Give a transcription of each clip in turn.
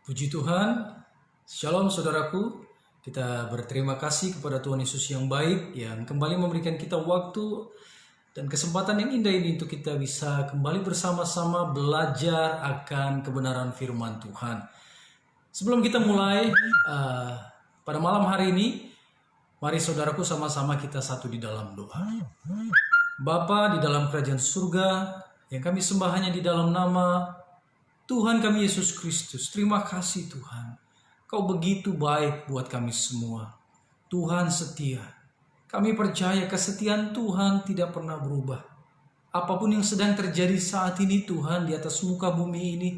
Puji Tuhan, Shalom saudaraku. Kita berterima kasih kepada Tuhan Yesus yang baik, yang kembali memberikan kita waktu dan kesempatan yang indah ini untuk kita bisa kembali bersama-sama belajar akan kebenaran firman Tuhan. Sebelum kita mulai pada malam hari ini, mari saudaraku sama-sama kita satu di dalam doa. Bapa di dalam kerajaan surga, yang kami sembah hanya di dalam nama Tuhan kami Yesus Kristus. Terima kasih Tuhan. Kau begitu baik buat kami semua. Tuhan setia. Kami percaya kesetiaan Tuhan tidak pernah berubah. Apapun yang sedang terjadi saat ini Tuhan di atas muka bumi ini,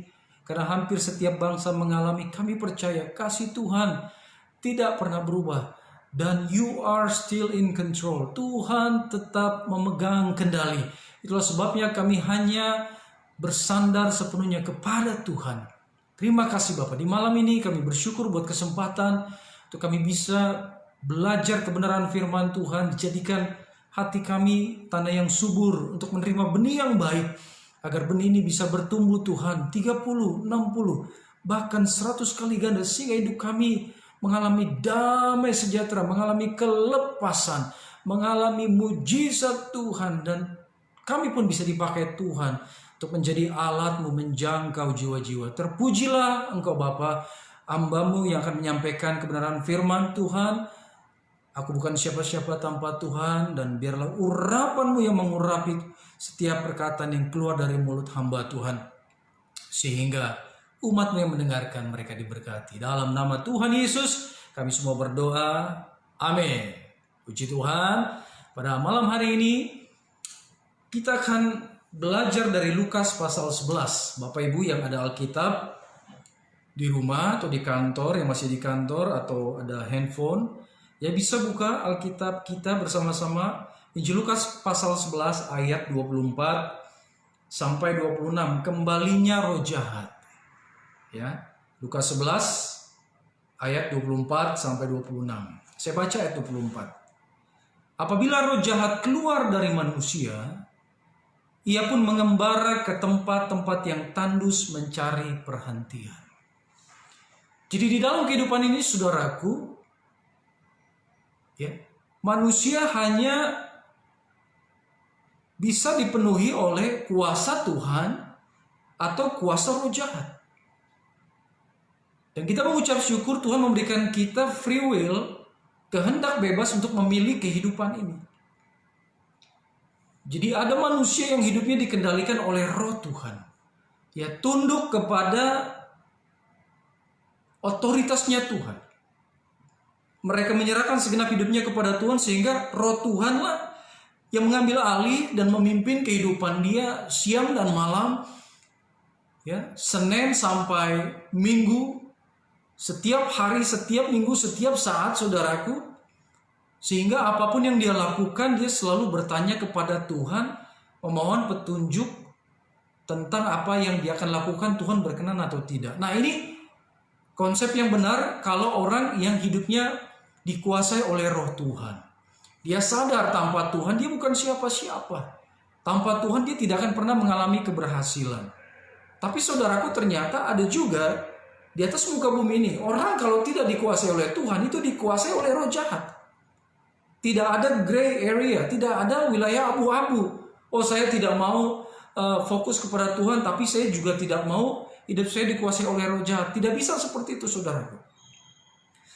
karena hampir setiap bangsa mengalami, kami percaya kasih Tuhan tidak pernah berubah. Dan you are still in control. Tuhan tetap memegang kendali. Itulah sebabnya kami hanya bersandar sepenuhnya kepada Tuhan. Terima kasih Bapak. Di malam ini kami bersyukur buat kesempatan untuk kami bisa belajar kebenaran firman Tuhan. Dijadikan hati kami tanah yang subur untuk menerima benih yang baik, agar benih ini bisa bertumbuh Tuhan 30, 60, bahkan 100 kali ganda, sehingga hidup kami mengalami damai sejahtera, mengalami kelepasan, mengalami mujizat Tuhan, dan kami pun bisa dipakai Tuhan untuk menjadi alat-Mu menjangkau jiwa-jiwa. Terpujilah Engkau Bapa, hamba-Mu yang akan menyampaikan kebenaran firman Tuhan. Aku bukan siapa-siapa tanpa Tuhan, dan biarlah urapan-Mu yang mengurapi setiap perkataan yang keluar dari mulut hamba Tuhan, sehingga umat-Mu yang mendengarkan mereka diberkati. Dalam nama Tuhan Yesus kami semua berdoa. Amin. Puji Tuhan. Pada malam hari ini kita akan belajar dari Lukas pasal 11. Bapak Ibu yang ada Alkitab di rumah atau di kantor, yang masih di kantor atau ada handphone, ya bisa buka Alkitab kita bersama-sama. Injil Lukas pasal 11 ayat 24 sampai 26. Kembalinya roh jahat. Ya, Lukas 11 ayat 24 sampai 26. Saya baca ayat 24. Apabila roh jahat keluar dari manusia, ia pun mengembara ke tempat-tempat yang tandus mencari perhentian. Jadi di dalam kehidupan ini saudaraku, ya, manusia hanya bisa dipenuhi oleh kuasa Tuhan atau kuasa roh jahat. Dan kita mengucap syukur Tuhan memberikan kita free will, kehendak bebas untuk memilih kehidupan ini. Jadi ada manusia yang hidupnya dikendalikan oleh roh Tuhan. Ya, tunduk kepada otoritasnya Tuhan. Mereka menyerahkan segenap hidupnya kepada Tuhan, sehingga roh Tuhanlah yang mengambil alih dan memimpin kehidupan dia siang dan malam. Ya, Senin sampai Minggu, setiap hari, setiap minggu, setiap saat saudaraku. Sehingga apapun yang dia lakukan, dia selalu bertanya kepada Tuhan, memohon petunjuk tentang apa yang dia akan lakukan, Tuhan berkenan atau tidak. Nah, ini konsep yang benar kalau orang yang hidupnya dikuasai oleh roh Tuhan. Dia sadar tanpa Tuhan dia bukan siapa-siapa. Tanpa Tuhan dia tidak akan pernah mengalami keberhasilan. Tapi saudaraku, ternyata ada juga di atas muka bumi ini, orang kalau tidak dikuasai oleh Tuhan, itu dikuasai oleh roh jahat. Tidak ada gray area, tidak ada wilayah abu-abu. Oh, saya tidak mau fokus kepada Tuhan, tapi saya juga tidak mau hidup saya dikuasai oleh roh jahat. Tidak bisa seperti itu, saudaraku.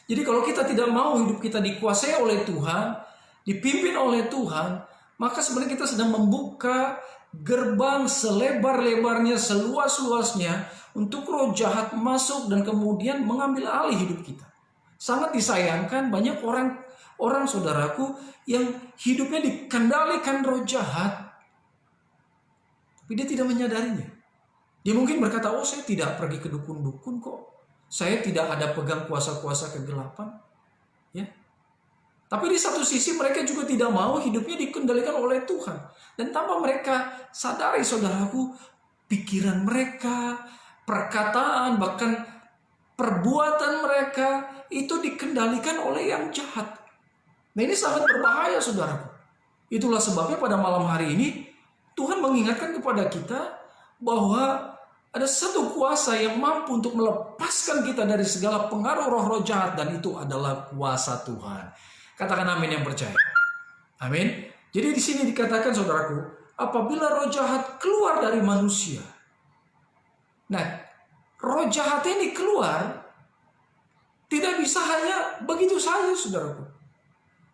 Jadi kalau kita tidak mau hidup kita dikuasai oleh Tuhan, dipimpin oleh Tuhan, maka sebenarnya kita sedang membuka gerbang selebar-lebarnya, seluas-luasnya untuk roh jahat masuk dan kemudian mengambil alih hidup kita. Sangat disayangkan banyak orang saudaraku yang hidupnya dikendalikan roh jahat, tapi dia tidak menyadarinya. Dia mungkin berkata, oh saya tidak pergi ke dukun-dukun kok, saya tidak ada pegang kuasa-kuasa kegelapan, ya. Tapi di satu sisi mereka juga tidak mau hidupnya dikendalikan oleh Tuhan. Dan tanpa mereka sadari saudaraku, pikiran mereka, perkataan, bahkan perbuatan mereka itu dikendalikan oleh yang jahat. Nah, ini sangat berbahaya saudaraku. Itulah sebabnya pada malam hari ini Tuhan mengingatkan kepada kita bahwa ada satu kuasa yang mampu untuk melepaskan melepaskan kita dari segala pengaruh roh-roh jahat, dan itu adalah kuasa Tuhan. Katakan amin yang percaya. Amin. Jadi di sini dikatakan, saudaraku, apabila roh jahat keluar dari manusia. Nah, roh jahat ini keluar tidak bisa hanya begitu saja, saudaraku.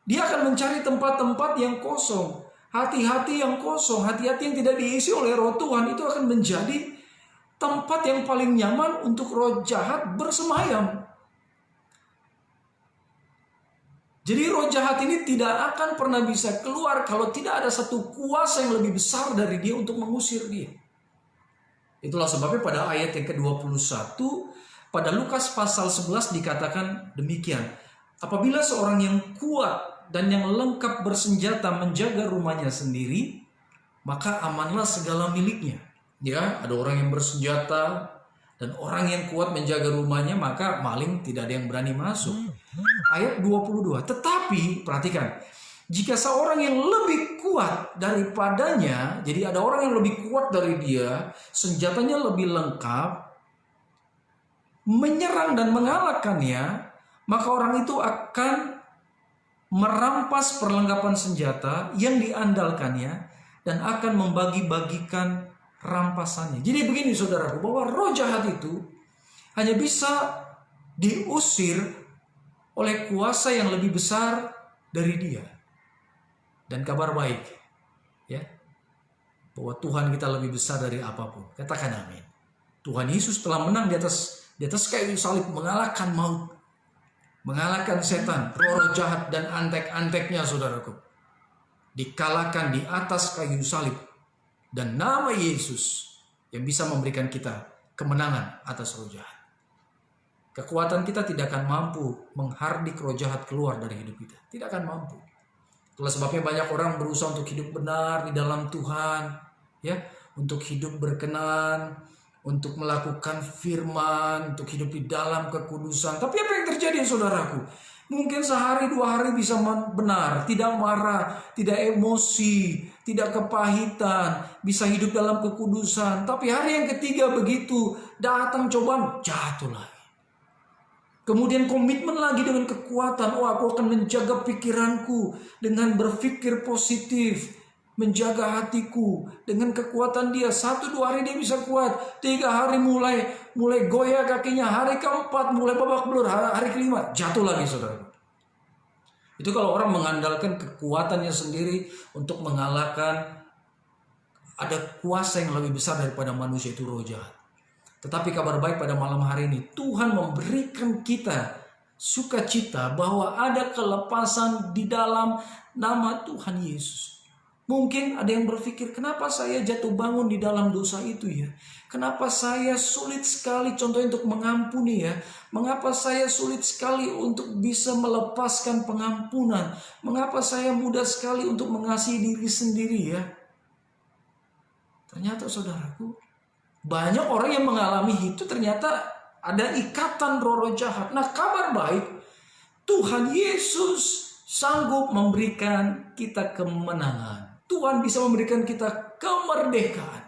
Dia akan mencari tempat-tempat yang kosong, hati-hati yang kosong, hati-hati yang tidak diisi oleh roh Tuhan. Itu akan menjadi tempat yang paling nyaman untuk roh jahat bersemayam. Jadi roh jahat ini tidak akan pernah bisa keluar kalau tidak ada satu kuasa yang lebih besar dari dia untuk mengusir dia. Itulah sebabnya pada ayat yang ke-21 pada Lukas pasal 11 dikatakan demikian. Apabila seorang yang kuat dan yang lengkap bersenjata menjaga rumahnya sendiri, maka amanlah segala miliknya. Ya, ada orang yang bersenjata dan orang yang kuat menjaga rumahnya, maka maling tidak ada yang berani masuk. Ayat 22. Tetapi perhatikan, jika seorang yang lebih kuat daripadanya, jadi ada orang yang lebih kuat dari dia, senjatanya lebih lengkap, menyerang dan mengalahkannya, maka orang itu akan merampas perlengkapan senjata yang diandalkannya dan akan membagi-bagikan rampasannya. Jadi begini saudaraku, bahwa roh jahat itu hanya bisa diusir oleh kuasa yang lebih besar dari dia. Dan kabar baik, ya, bahwa Tuhan kita lebih besar dari apapun. Katakan amin. Tuhan Yesus telah menang di atas kayu salib, mengalahkan maut, mengalahkan setan, roh jahat dan antek-anteknya, saudaraku. Dikalahkan di atas kayu salib. Dan nama Yesus yang bisa memberikan kita kemenangan atas roh jahat. Kekuatan kita tidak akan mampu menghardik roh jahat keluar dari hidup kita. Tidak akan mampu. Itulah sebabnya banyak orang berusaha untuk hidup benar di dalam Tuhan, ya, untuk hidup berkenan, untuk melakukan firman, untuk hidup di dalam kekudusan. Tapi apa yang terjadi, saudaraku? Mungkin sehari dua hari bisa benar, tidak marah, tidak emosi, tidak kepahitan, bisa hidup dalam kekudusan. Tapi hari yang ketiga begitu datang cobaan, jatuh lagi. Kemudian komitmen lagi dengan kekuatan. Oh, aku akan menjaga pikiranku dengan berpikir positif, menjaga hatiku dengan kekuatan dia. 1-2 hari dia bisa kuat, 3 hari mulai goyah kakinya, hari keempat mulai babak belur, hari kelima jatuh lagi, saudara. Itu kalau orang mengandalkan kekuatannya sendiri untuk mengalahkan, ada kuasa yang lebih besar daripada manusia, itu roh jahat. Tetapi kabar baik pada malam hari ini, Tuhan memberikan kita sukacita bahwa ada kelepasan di dalam nama Tuhan Yesus. Mungkin ada yang berpikir, kenapa saya jatuh bangun di dalam dosa itu ya? Kenapa saya sulit sekali contohnya untuk mengampuni ya? Mengapa saya sulit sekali untuk bisa melepaskan pengampunan? Mengapa saya mudah sekali untuk mengasihi diri sendiri ya? Ternyata saudaraku, banyak orang yang mengalami itu ternyata ada ikatan roh jahat. Nah, kabar baik, Tuhan Yesus sanggup memberikan kita kemenangan. Tuhan bisa memberikan kita kemerdekaan.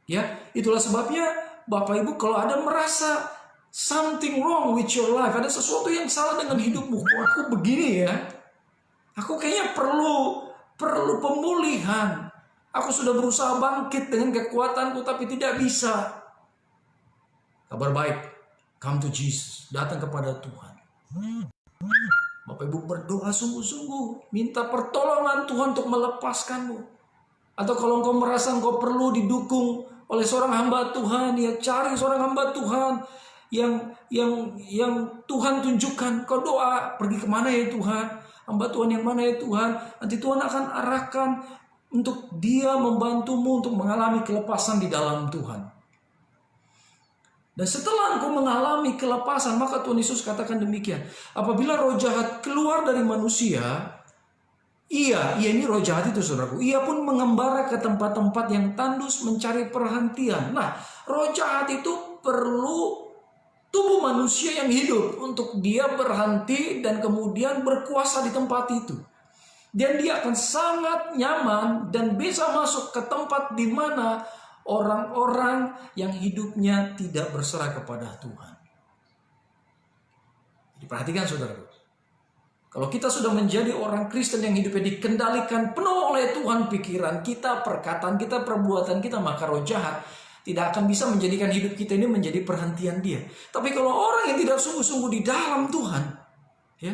Ya, itulah sebabnya Bapak Ibu, kalau ada merasa something wrong with your life, ada sesuatu yang salah dengan hidupmu, aku begini ya, aku kayaknya perlu pemulihan. Aku sudah berusaha bangkit dengan kekuatanku tapi tidak bisa. Kabar baik, come to Jesus, datang kepada Tuhan. Bapak Ibu berdoa sungguh-sungguh, minta pertolongan Tuhan untuk melepaskanmu. Atau kalau engkau merasa engkau perlu didukung oleh seorang hamba Tuhan, ya cari seorang hamba Tuhan yang Tuhan tunjukkan. Kau doa, pergi kemana ya Tuhan? Hamba Tuhan yang mana ya Tuhan? Nanti Tuhan akan arahkan untuk dia membantumu untuk mengalami kelepasan di dalam Tuhan. Dan setelah engkau mengalami kelepasan, maka Tuhan Yesus katakan demikian. Apabila roh jahat keluar dari manusia, ini roh jahat itu saudaraku, ia pun mengembara ke tempat-tempat yang tandus mencari perhentian. Nah, roh jahat itu perlu tubuh manusia yang hidup untuk dia berhenti dan kemudian berkuasa di tempat itu. Dan dia akan sangat nyaman dan bisa masuk ke tempat di mana orang-orang yang hidupnya tidak berserah kepada Tuhan. Perhatikan saudaraku. Kalau kita sudah menjadi orang Kristen yang hidupnya dikendalikan penuh oleh Tuhan, pikiran kita, perkataan kita, perbuatan kita, maka roh jahat tidak akan bisa menjadikan hidup kita ini menjadi perhentian dia. Tapi kalau orang yang tidak sungguh-sungguh di dalam Tuhan, ya,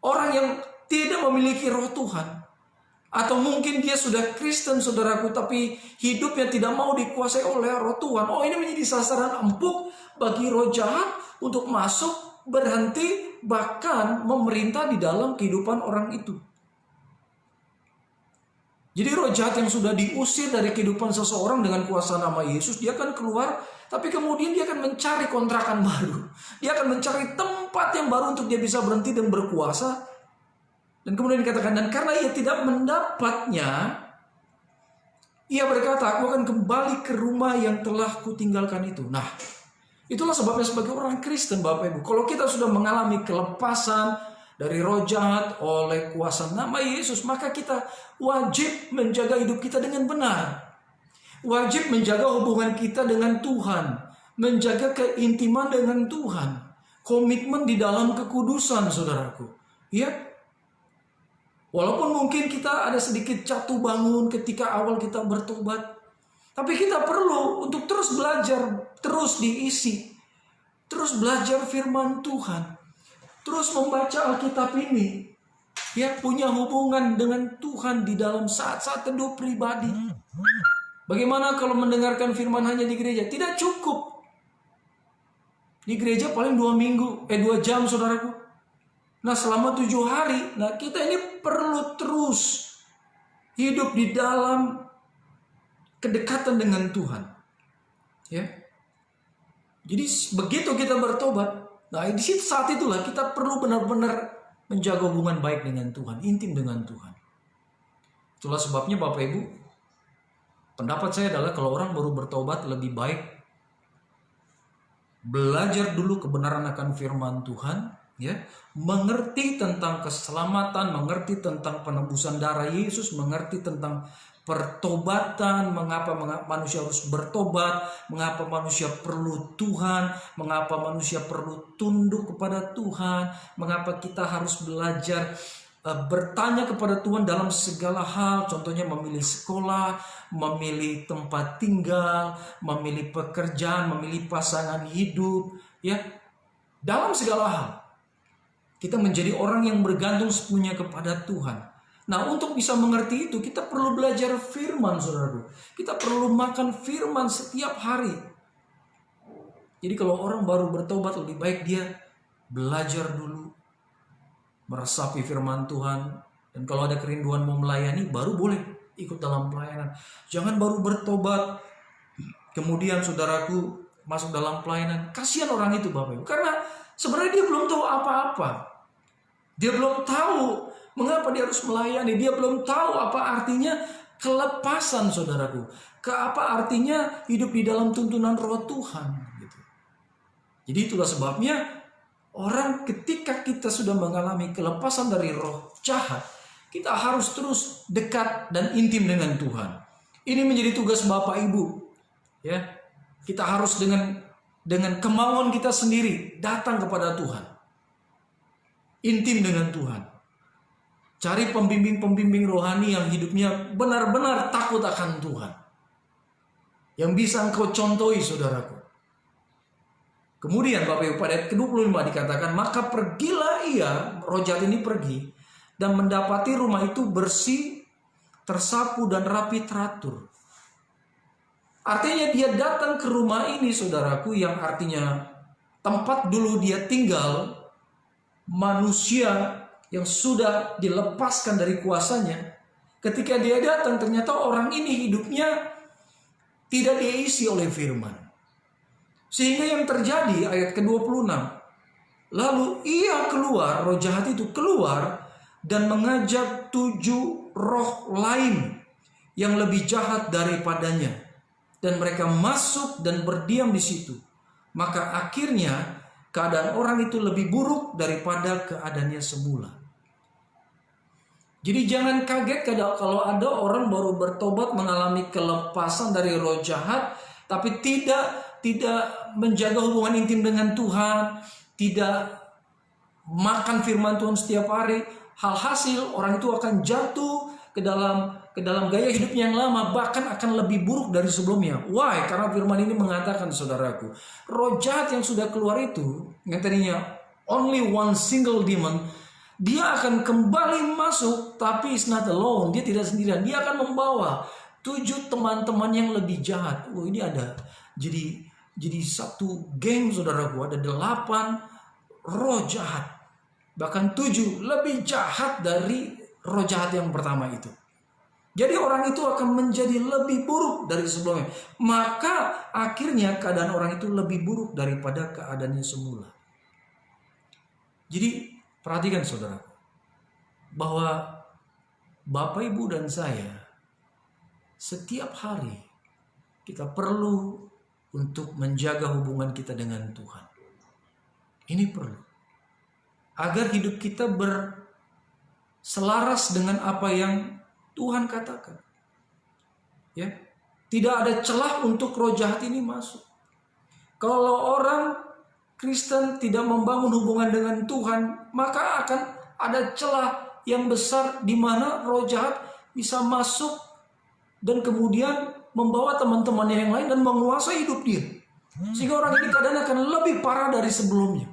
orang yang tidak memiliki roh Tuhan, atau mungkin dia sudah Kristen saudaraku, tapi hidupnya tidak mau dikuasai oleh roh Tuhan. Oh, ini menjadi sasaran empuk bagi roh jahat untuk masuk, berhenti, bahkan memerintah di dalam kehidupan orang itu. Jadi roh jahat yang sudah diusir dari kehidupan seseorang dengan kuasa nama Yesus, dia akan keluar, tapi kemudian dia akan mencari kontrakan baru. Dia akan mencari tempat yang baru untuk dia bisa berhenti dan berkuasa. Dan kemudian dikatakan, dan karena ia tidak mendapatnya, ia berkata, aku akan kembali ke rumah yang telah kutinggalkan itu. Nah, itulah sebabnya sebagai orang Kristen, Bapak Ibu, kalau kita sudah mengalami kelepasan dari roh jahat oleh kuasa nama Yesus, maka kita wajib menjaga hidup kita dengan benar. Wajib menjaga hubungan kita dengan Tuhan, menjaga keintiman dengan Tuhan, komitmen di dalam kekudusan, saudaraku. Ya, walaupun mungkin kita ada sedikit jatuh bangun ketika awal kita bertobat, tapi kita perlu untuk terus belajar, terus diisi, terus belajar firman Tuhan, terus membaca Alkitab ini, ya, punya hubungan dengan Tuhan di dalam saat-saat teduh pribadi. Bagaimana kalau mendengarkan firman hanya di gereja? Tidak cukup. Di gereja paling 2 jam, saudaraku. Nah, selama 7 hari, nah kita ini perlu terus hidup di dalam kedekatan dengan Tuhan. Ya. Jadi begitu kita bertobat, nah di situ saat itulah kita perlu benar-benar menjaga hubungan baik dengan Tuhan, intim dengan Tuhan. Itulah sebabnya Bapak Ibu, pendapat saya adalah kalau orang baru bertobat lebih baik belajar dulu kebenaran akan firman Tuhan, ya, mengerti tentang keselamatan, mengerti tentang penebusan darah Yesus, mengerti tentang pertobatan, mengapa manusia harus bertobat, mengapa manusia perlu Tuhan, mengapa manusia perlu tunduk kepada Tuhan, mengapa kita harus belajar bertanya kepada Tuhan dalam segala hal, contohnya memilih sekolah, memilih tempat tinggal, memilih pekerjaan, memilih pasangan hidup, ya, dalam segala hal. Kita menjadi orang yang bergantung sepenuhnya kepada Tuhan. Nah, untuk bisa mengerti itu, kita perlu belajar firman, saudaraku. Kita perlu makan firman setiap hari. Jadi kalau orang baru bertobat, lebih baik dia belajar dulu, meresapi firman Tuhan. Dan kalau ada kerinduan mau melayani, baru boleh ikut dalam pelayanan. Jangan baru bertobat, kemudian saudaraku masuk dalam pelayanan. Kasihan orang itu, Bapak Ibu. Karena sebenarnya dia belum tahu apa-apa. Dia belum tahu mengapa dia harus melayani. Dia belum tahu apa artinya kelepasan, saudaraku. Apa artinya hidup di dalam tuntunan roh Tuhan. Gitu. Jadi itulah sebabnya orang ketika kita sudah mengalami kelepasan dari roh jahat, kita harus terus dekat dan intim dengan Tuhan. Ini menjadi tugas Bapak Ibu. Ya, kita harus dengan kemauan kita sendiri datang kepada Tuhan. Intim dengan Tuhan. Cari pembimbing-pembimbing rohani yang hidupnya benar-benar takut akan Tuhan. Yang bisa engkau contohi, saudaraku. Kemudian Bapak Ibu, pada ayat ke-25 dikatakan, maka pergilah ia, roh jahat ini pergi, dan mendapati rumah itu bersih, tersapu dan rapi teratur. Artinya dia datang ke rumah ini, saudaraku, yang artinya tempat dulu dia tinggal, manusia yang sudah dilepaskan dari kuasanya. Ketika dia datang, ternyata orang ini hidupnya tidak diisi oleh firman. Sehingga yang terjadi, ayat ke-26, lalu ia keluar, roh jahat itu keluar dan mengajak 7 roh lain yang lebih jahat daripadanya, dan mereka masuk dan berdiam di situ. Maka akhirnya keadaan orang itu lebih buruk daripada keadaannya semula. Jadi jangan kaget kalau ada orang baru bertobat mengalami kelepasan dari roh jahat, tapi tidak menjaga hubungan intim dengan Tuhan, tidak makan firman Tuhan setiap hari, hasil orang itu akan jatuh ke dalam gaya hidupnya yang lama, bahkan akan lebih buruk dari sebelumnya. Why? Karena firman ini mengatakan, saudaraku, roh jahat yang sudah keluar itu, yang tadinya only one single demon, dia akan kembali masuk, tapi is not alone. Dia tidak sendirian. Dia akan membawa 7 teman-teman yang lebih jahat. Ini ada. Jadi satu geng, saudaraku, ada 8 roh jahat. Bahkan 7 lebih jahat dari roh jahat yang pertama itu. Jadi orang itu akan menjadi lebih buruk dari sebelumnya. Maka akhirnya keadaan orang itu lebih buruk daripada keadaannya semula. Jadi perhatikan saudara, bahwa Bapak, Ibu, dan saya setiap hari kita perlu untuk menjaga hubungan kita dengan Tuhan. Ini perlu. Agar hidup kita berselaras dengan apa yang Tuhan katakan. Ya, tidak ada celah untuk roh jahat ini masuk. Kalau orang Kristen tidak membangun hubungan dengan Tuhan, maka akan ada celah yang besar di mana roh jahat bisa masuk dan kemudian membawa teman-temannya yang lain dan menguasai hidup dia. Sehingga orang ini keadaan akan lebih parah dari sebelumnya.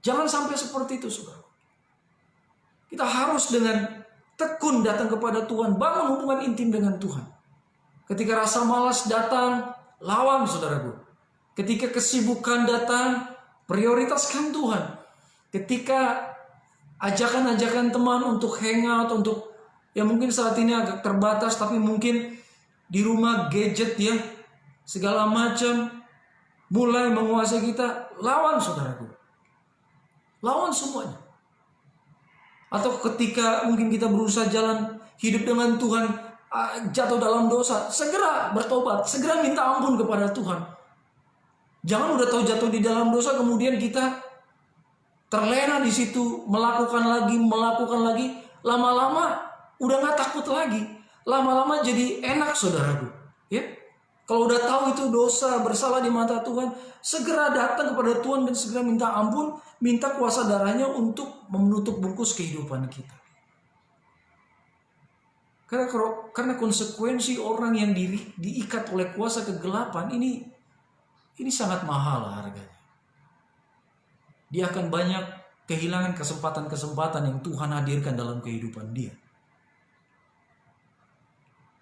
Jangan sampai seperti itu, saudara. Kita harus dengan tekun datang kepada Tuhan, bangun hubungan intim dengan Tuhan. Ketika rasa malas datang, lawan, saudaraku. Ketika kesibukan datang, prioritaskan Tuhan. Ketika ajakan-ajakan teman untuk hangout, untuk ya mungkin saat ini agak terbatas, tapi mungkin di rumah gadget ya, segala macam mulai menguasai kita, lawan, saudaraku. Lawan semuanya. Atau ketika mungkin kita berusaha jalan hidup dengan Tuhan, jatuh dalam dosa, segera bertobat, segera minta ampun kepada Tuhan. Jangan udah tahu jatuh di dalam dosa kemudian kita terlena di situ, melakukan lagi, lama-lama udah nggak takut lagi, lama-lama jadi enak, saudaraku. Ya, kalau udah tahu itu dosa, bersalah di mata Tuhan, segera datang kepada Tuhan dan segera minta ampun, minta kuasa darahnya untuk menutup bungkus kehidupan kita. Karena konsekuensi orang yang diikat oleh kuasa kegelapan ini sangat mahal harganya. Dia akan banyak kehilangan kesempatan-kesempatan yang Tuhan hadirkan dalam kehidupan dia.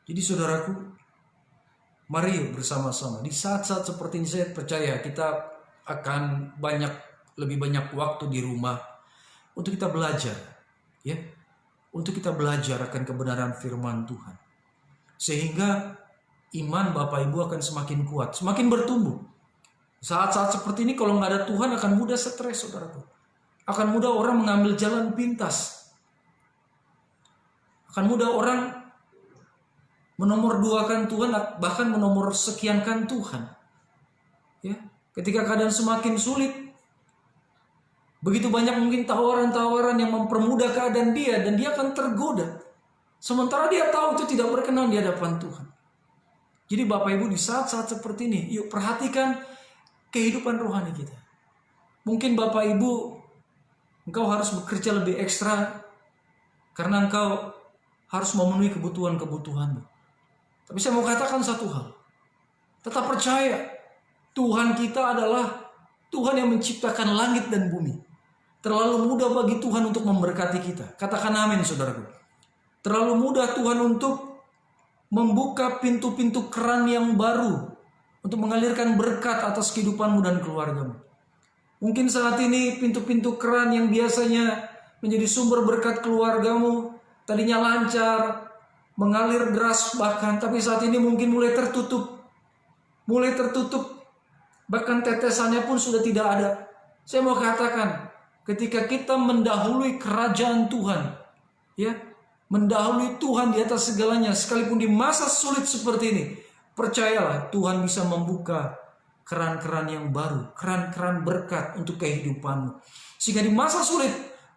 Jadi saudaraku, mari bersama-sama di saat-saat seperti ini, saya percaya kita akan lebih banyak waktu di rumah untuk kita belajar, ya, untuk kita belajar akan kebenaran firman Tuhan, sehingga iman Bapak Ibu akan semakin kuat, semakin bertumbuh. Saat-saat seperti ini kalau nggak ada Tuhan akan mudah stres, saudaraku, akan mudah orang mengambil jalan pintas, akan mudah orang menomorduakan Tuhan, bahkan menomor sekiankan Tuhan. Ya, ketika keadaan semakin sulit, begitu banyak mungkin tawaran-tawaran yang mempermudah keadaan dia dan dia akan tergoda. Sementara dia tahu itu tidak berkenan di hadapan Tuhan. Jadi Bapak Ibu di saat-saat seperti ini, yuk perhatikan kehidupan rohani kita. Mungkin Bapak Ibu, engkau harus bekerja lebih ekstra karena engkau harus memenuhi kebutuhan-kebutuhanmu. Tapi saya mau katakan satu hal. Tetap percaya Tuhan kita adalah Tuhan yang menciptakan langit dan bumi. Terlalu mudah bagi Tuhan untuk memberkati kita. Katakan amin, saudaraku. Terlalu mudah Tuhan untuk membuka pintu-pintu keran yang baru untuk mengalirkan berkat atas kehidupanmu dan keluargamu. Mungkin saat ini pintu-pintu keran yang biasanya menjadi sumber berkat keluargamu tadinya lancar, mengalir deras bahkan, tapi saat ini mungkin mulai tertutup. Bahkan tetesannya pun sudah tidak ada. Saya mau katakan, ketika kita mendahului kerajaan Tuhan, ya, mendahului Tuhan di atas segalanya, sekalipun di masa sulit seperti ini, percayalah Tuhan bisa membuka keran-keran yang baru, keran-keran berkat untuk kehidupanmu. Sehingga di masa sulit,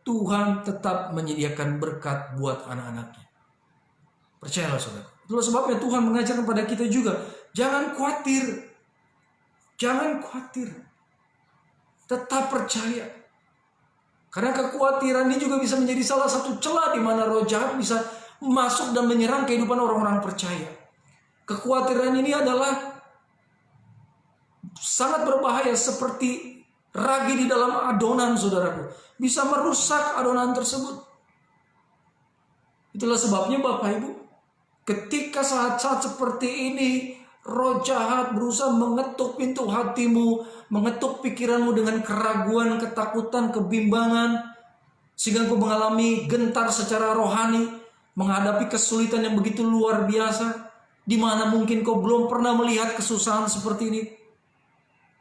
Tuhan tetap menyediakan berkat buat anak-anaknya. Percayalah saudara. Itulah sebabnya Tuhan mengajarkan kepada kita juga, jangan khawatir. Jangan khawatir. Tetap percaya. Karena kekhawatiran ini juga bisa menjadi salah satu celah di mana roh jahat bisa masuk dan menyerang kehidupan orang-orang percaya. Kekhawatiran ini adalah sangat berbahaya seperti ragi di dalam adonan, saudaraku. Bisa merusak adonan tersebut. Itulah sebabnya Bapak Ibu, ketika saat-saat seperti ini, roh jahat berusaha mengetuk pintu hatimu, mengetuk pikiranmu dengan keraguan, ketakutan, kebimbangan, sehingga engkau mengalami gentar secara rohani, menghadapi kesulitan yang begitu luar biasa, di mana mungkin kau belum pernah melihat kesusahan seperti ini.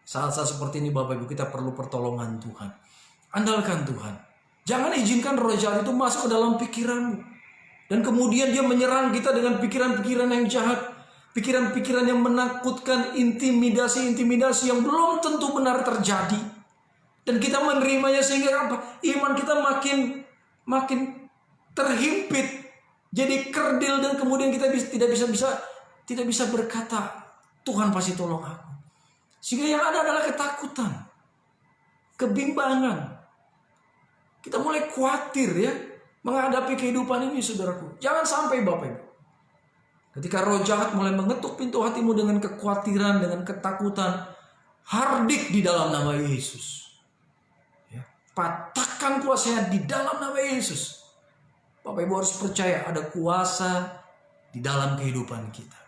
Saat-saat seperti ini Bapak Ibu, kita perlu pertolongan Tuhan. Andalkan Tuhan. Jangan izinkan roh jahat itu masuk ke dalam pikiranmu. Dan kemudian dia menyerang kita dengan pikiran-pikiran yang jahat. Pikiran-pikiran yang menakutkan, intimidasi-intimidasi yang belum tentu benar terjadi. Dan kita menerimanya sehingga apa? Iman kita makin terhimpit. Jadi kerdil dan kemudian kita tidak bisa berkata, Tuhan pasti tolong aku. Sehingga yang ada adalah ketakutan, kebimbangan. Kita mulai khawatir ya menghadapi kehidupan ini, saudaraku. Jangan sampai Bapak Ibu, ketika roh jahat mulai mengetuk pintu hatimu dengan kekhawatiran, dengan ketakutan, hardik di dalam nama Yesus. Ya, patahkan kuasanya di dalam nama Yesus. Bapak Ibu harus percaya ada kuasa di dalam kehidupan kita.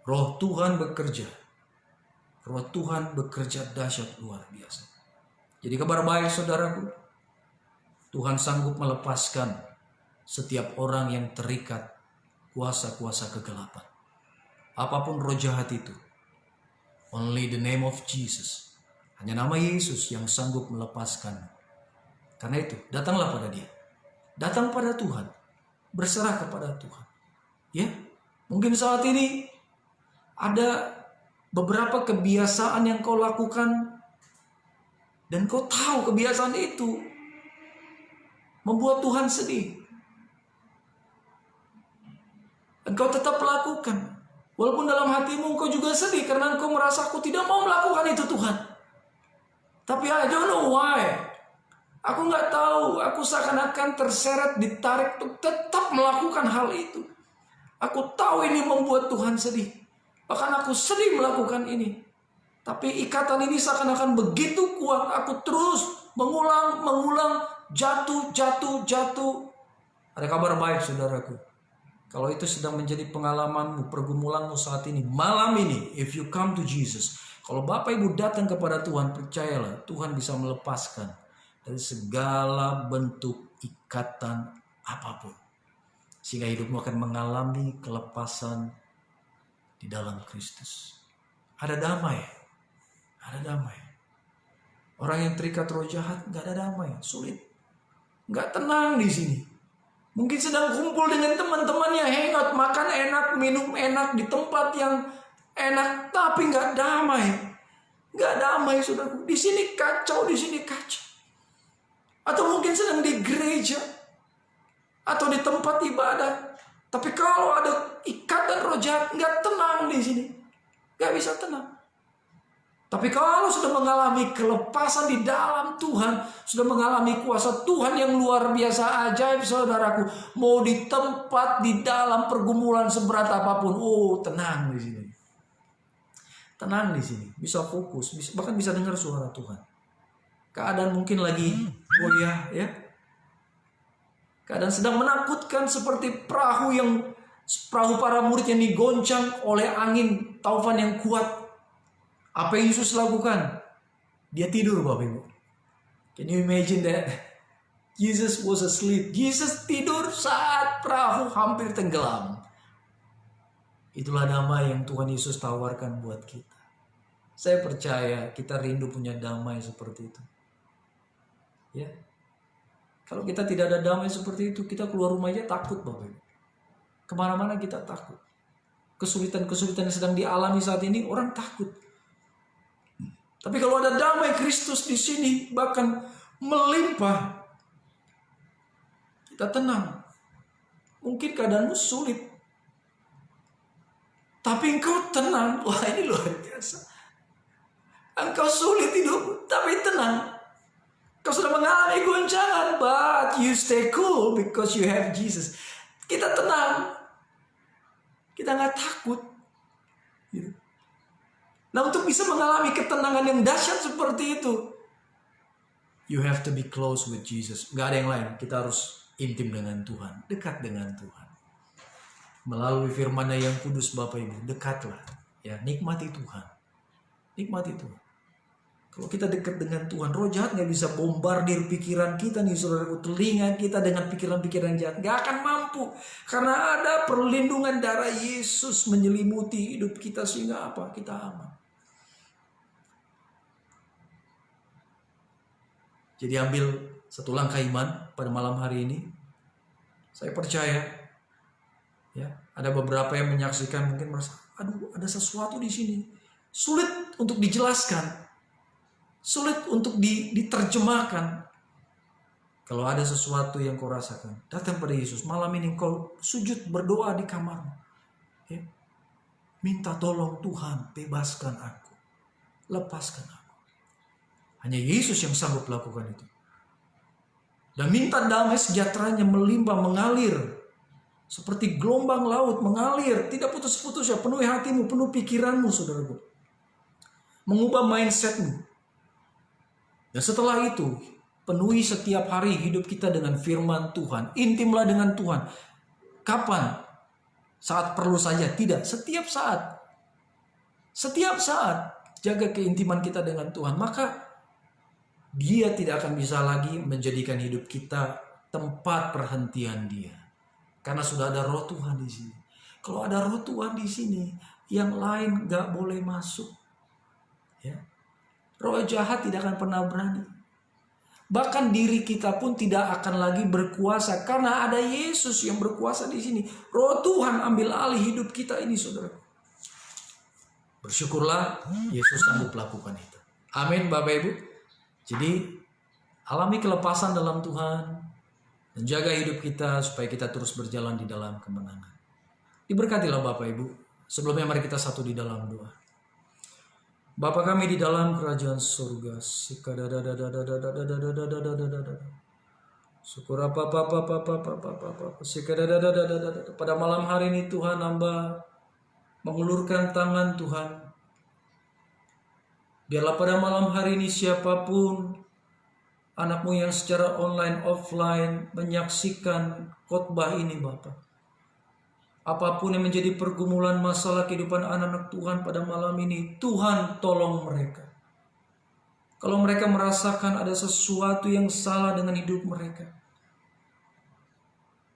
Roh Tuhan bekerja. Roh Tuhan bekerja dahsyat luar biasa. Jadi kabar baik saudaraku, Tuhan sanggup melepaskan setiap orang yang terikat kuasa-kuasa kegelapan. Apapun roh jahat itu, only the name of Jesus, hanya nama Yesus yang sanggup melepaskan. Karena itu, datanglah pada Dia. Datang pada Tuhan, berserah kepada Tuhan. Ya, mungkin saat ini ada beberapa kebiasaan yang kau lakukan dan kau tahu kebiasaan itu membuat Tuhan sedih. Dan kau tetap lakukan. Walaupun dalam hatimu kau juga sedih karena kau merasa aku tidak mau melakukan itu Tuhan. Tapi I don't know why. Aku nggak tahu. Aku seakan-akan terseret, ditarik untuk tetap melakukan hal itu. Aku tahu ini membuat Tuhan sedih. Bahkan aku sedih melakukan ini. Tapi ikatan ini seakan-akan begitu kuat. Aku terus mengulang, jatuh. Ada kabar baik saudaraku. Kalau itu sedang menjadi pengalamanmu, pergumulanmu saat ini, malam ini, if you come to Jesus, kalau Bapak Ibu datang kepada Tuhan, percayalah Tuhan bisa melepaskan dari segala bentuk ikatan apapun. Sehingga hidupmu akan mengalami kelepasan di dalam Kristus. Ada damai. Orang yang terikat roh jahat nggak ada damai, sulit, nggak tenang di sini. Mungkin sedang kumpul dengan teman-temannya, hangout, makan enak, minum enak di tempat yang enak, tapi nggak damai, saudaraku. Di sini kacau. Atau mungkin sedang di gereja atau di tempat ibadah. Tapi kalau ada ikatan roh jahat, nggak tenang di sini. Nggak bisa tenang. Tapi kalau sudah mengalami kelepasan di dalam Tuhan, sudah mengalami kuasa Tuhan yang luar biasa ajaib, saudaraku. Mau di tempat, di dalam pergumulan seberat apapun, tenang di sini. Tenang di sini. Bisa fokus, bahkan bisa dengar suara Tuhan. Keadaan mungkin lagi goyah, ya. Keadaan sedang menakutkan seperti perahu para murid yang digoncang oleh angin taufan yang kuat. Apa yang Yesus lakukan? Dia tidur, Bapak Ibu. Can you imagine that? Jesus was asleep. Jesus tidur saat perahu hampir tenggelam. Itulah damai yang Tuhan Yesus tawarkan buat kita. Saya percaya kita rindu punya damai seperti itu. Ya. Kalau kita tidak ada damai seperti itu, kita keluar rumah aja takut, Bapak Ibu. Kemana-mana kita takut. Kesulitan-kesulitan yang sedang dialami saat ini, orang takut. Tapi kalau ada damai Kristus di sini, bahkan melimpah, kita tenang. Mungkin keadaanmu sulit, tapi engkau tenang. Wah, ini luar biasa. Engkau sulit hidup, tapi tenang. Kau sudah mengalami goncangan, but you stay cool because you have Jesus. Kita tenang. Kita nggak takut. Gitu. Nah, untuk bisa mengalami ketenangan yang dahsyat seperti itu, you have to be close with Jesus. Gak ada yang lain. Kita harus intim dengan Tuhan, dekat dengan Tuhan. Melalui firman-Nya yang kudus, Bapak Ibu, dekatlah. Ya, nikmati Tuhan. Nikmati Tuhan. Kalau kita dekat dengan Tuhan, roh jahat gak bisa bombardir pikiran kita nih, saudaraku. Telinga kita dengan pikiran-pikiran jahat gak akan mampu. Karena ada perlindungan darah Yesus menyelimuti hidup kita, sehingga apa? Kita aman. Jadi ambil satu langkah iman pada malam hari ini. Saya percaya, ya, ada beberapa yang menyaksikan mungkin merasa, aduh, ada sesuatu di sini. Sulit untuk dijelaskan, sulit untuk diterjemahkan. Kalau ada sesuatu yang kau rasakan, datang pada Yesus. Malam ini kau sujud berdoa di kamarmu. Ya. Minta tolong Tuhan, bebaskan aku, lepaskan aku. Hanya Yesus yang sanggup lakukan itu. Dan minta damai sejahteranya melimpah, mengalir. Seperti gelombang laut, mengalir. Tidak putus-putus ya. Penuhi hatimu, penuhi pikiranmu, saudaraku. Mengubah mindsetmu. Dan setelah itu, penuhi setiap hari hidup kita dengan firman Tuhan. Intimlah dengan Tuhan. Kapan? Saat perlu saja. Tidak, setiap saat. Setiap saat. Jaga keintiman kita dengan Tuhan. Maka Dia tidak akan bisa lagi menjadikan hidup kita tempat perhentian Dia. Karena sudah ada roh Tuhan di sini. Kalau ada roh Tuhan di sini, yang lain gak boleh masuk. Ya. Roh jahat tidak akan pernah berani. Bahkan diri kita pun tidak akan lagi berkuasa. Karena ada Yesus yang berkuasa di sini. Roh Tuhan ambil alih hidup kita ini, saudara. Bersyukurlah Yesus sanggup lakukan itu. Amin, Bapak Ibu. Jadi alami kelepasan dalam Tuhan dan jaga hidup kita supaya kita terus berjalan di dalam kemenangan. Diberkatilah Bapak Ibu. Sebelumnya mari kita satu di dalam doa. Bapa kami di dalam kerajaan surga. Syukur pada malam hari ini Tuhan, hamba mengulurkan tangan Tuhan. Biarlah pada malam hari ini siapapun anak-Mu yang secara online, offline menyaksikan khotbah ini Bapak. Apapun yang menjadi pergumulan masalah kehidupan anak-anak Tuhan pada malam ini, Tuhan tolong mereka. Kalau mereka merasakan ada sesuatu yang salah dengan hidup mereka,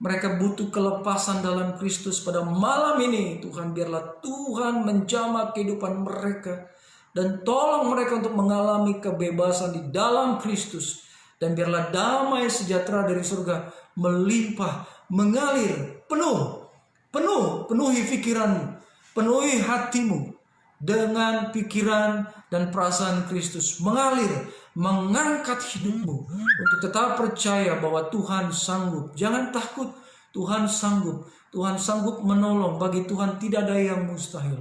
mereka butuh kelepasan dalam Kristus pada malam ini. Tuhan, biarlah Tuhan menjamah kehidupan mereka. Dan tolong mereka untuk mengalami kebebasan di dalam Kristus. Dan biarlah damai sejahtera dari surga melimpah, mengalir, penuhi pikiranmu, penuhi hatimu dengan pikiran dan perasaan Kristus. Mengalir, mengangkat hidupmu untuk tetap percaya bahwa Tuhan sanggup. Jangan takut, Tuhan sanggup. Tuhan sanggup menolong. Bagi Tuhan tidak ada yang mustahil.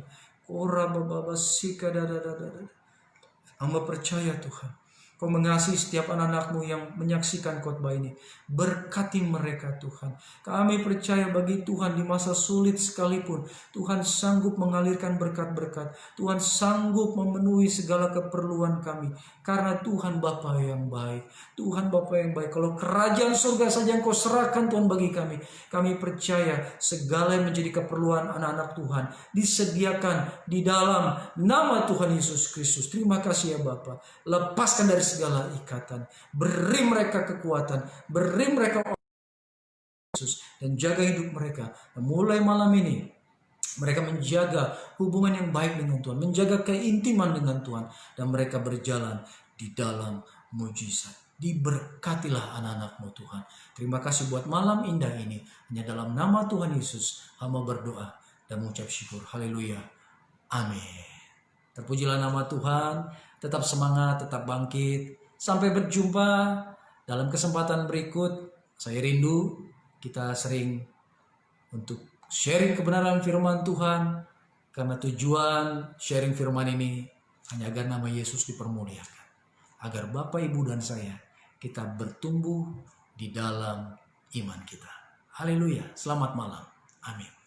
Hamba percaya Tuhan, Kau mengasihi setiap anak-anak-Mu yang menyaksikan khotbah ini. Berkati mereka Tuhan. Kami percaya bagi Tuhan di masa sulit sekalipun, Tuhan sanggup mengalirkan berkat-berkat. Tuhan sanggup memenuhi segala keperluan kami. Karena Tuhan Bapa yang baik. Tuhan Bapa yang baik. Kalau kerajaan surga saja yang Kau serahkan Tuhan bagi kami. Kami percaya segala yang menjadi keperluan anak-anak Tuhan disediakan di dalam nama Tuhan Yesus Kristus. Terima kasih ya Bapa. Lepaskan dari segala ikatan. Beri mereka kekuatan. Beri mereka Yesus. Dan jaga hidup mereka. Dan mulai malam ini mereka menjaga hubungan yang baik dengan Tuhan. Menjaga keintiman dengan Tuhan. Dan mereka berjalan di dalam mujizat. Diberkatilah anak-anak-Mu Tuhan. Terima kasih buat malam indah ini. Hanya dalam nama Tuhan Yesus hamba berdoa dan mengucap syukur. Haleluya. Amin. Terpujilah nama Tuhan. Tetap semangat, tetap bangkit. Sampai berjumpa dalam kesempatan berikut. Saya rindu kita sering untuk sharing kebenaran firman Tuhan. Karena tujuan sharing firman ini hanya agar nama Yesus dipermuliakan. Agar Bapak, Ibu, dan saya kita bertumbuh di dalam iman kita. Haleluya, selamat malam. Amin.